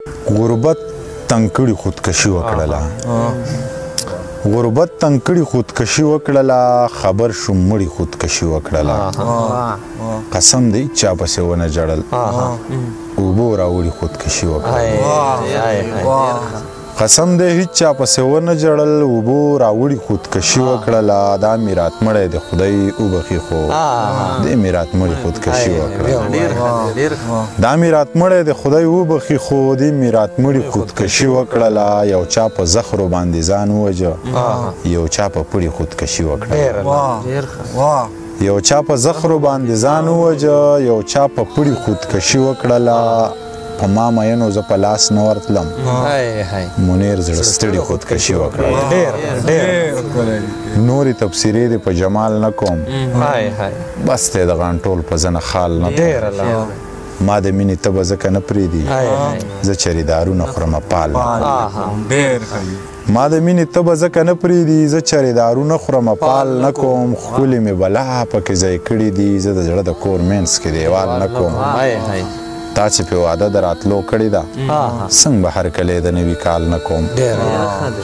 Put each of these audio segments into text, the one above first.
غربت تنکړی خودکشي وکړله غربت تنکړی خودکشي وکړله خبر شوم مړی خودکشي وکړله قسم دی چا پسې ونه جړل اوبو راوړي خودکشي وکړله قسم دی هیڅ چا پسې ونه جړل اوبو راوړي خودکشي وکړله دا میرات مړی د خدای وبخي خو دې میرات مړی خودکشي وکړله دا میرات مړی د خدای وبخي خو دې میرات مړی خودکشي وکړله یو چا په زخرو باندې ځان ووجه یو چا په پړي خودکشي وکړله یو چا په زخرو باندې ځان ووجه یو چا په پړي خودکشي وکړله په ما مینو زه په لاس نه ورتلم منیر زړه ستړي خودکشي وکړله نورې تبصرې دې په جمال نه کوم بس دی د غانټول په زنه خال نه کوم ما د مینې تبه ځکه نه پرېږدي زه چرې دارونه خورم پال ما د مینې تبه ځکه نه پرېږدي زه چرې دارونه خورم پال نه کوم ښکلې مې بلا پکې ځای کړي دي زه د زړه د کور مینځ کې دیوال نه کوم تا چې پې واده د راتلو کړې ده څنګه به هرکلی د نوي کال نه کوم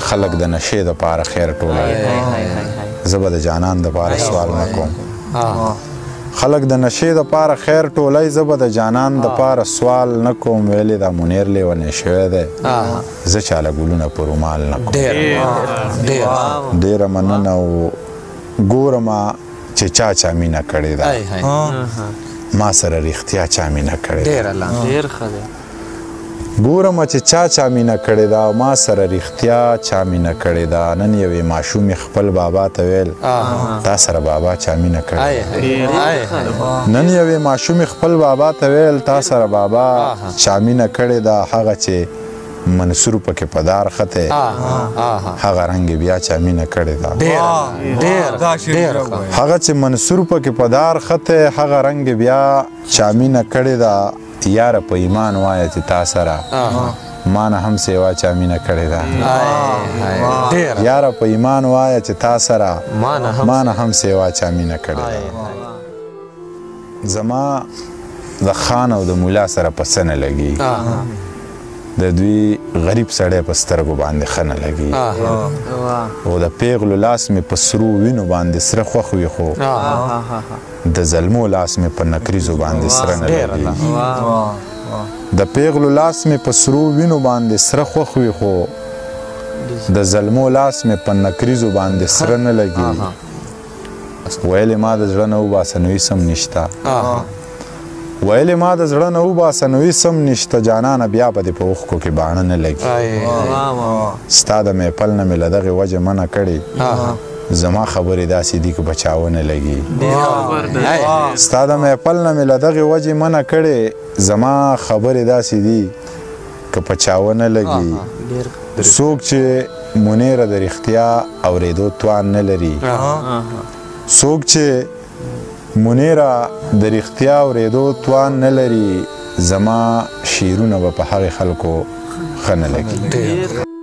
خلک د نشې دپاره خیر ټولوي زه به د جانان دپاره سوال نه کوم خلک د نشې دپاره خیر ټولوي زه به د جانان دپاره سوال نه کوم ویلې دا منیر لیونی شوی دی زه چاله ګلونه په رومال نه کوم ډېره مننه او ګورمه چې چا مینه کړې ده ما سره رښتیا چا مینه کړې ده ګورمه چې چا مینه کړې ده ما سره رښتیا چا مینه کړې ده نن یوې ماشومې خپل بابا ته ویل تا سره بابا چا مینه کړې نن یوې ماشومې خپل بابا ته ویل تا سره بابا چا مینه کړې ده هغه چې منصور پکې په دار خطې هغه رنګ بیا چا مینه کړې ده هغه چې منصور پکې په دار خطې هغه رنګ بیا چا مینه کړې ده یاره په ایمان وایه چې تا سره ما نه هم سیوا چا مینه کړې ده یاره په ایمان وایه چې تا سره ما نه هم سیوا چا مینه کړې ده زما د خان او د مولا سره پسه نه لګي د دوی غریب سړی په سترګو باندې ښه نه لګي او د پیغلو لاس مې په سرو وینو باندې سره خوښ وي خو د زلمو لاس مې په نکریزو باندې سره نه لګي د پیغلو لاس مې په سرو وینو باندې سره خوښ وي خو د زلمو لاس مې په نکریزو باندې سره نه لګي ویلې ما د زړه نه وباسه نو هېڅ هم نشته ویلې ما د زړه نه وباسه نو هېڅ هم نشته جانانه بیا به دې په اوښکو کې باڼه نه لګي ستا د محفل نه مې له دغې وجې منع کړې زما خبرې داسې دي که په چا ونه لګي ستا د محفل نه مې له دغې وجې منع کړې زما خبرې داسې دي که په چا ونه لګي څوک چې منیره د رښتیا اورېدو توان نه لري څوک چې منیره د رښتیا اورېدو توان نه لري زما شعرونه به په هغې خلکو ښه نه لګي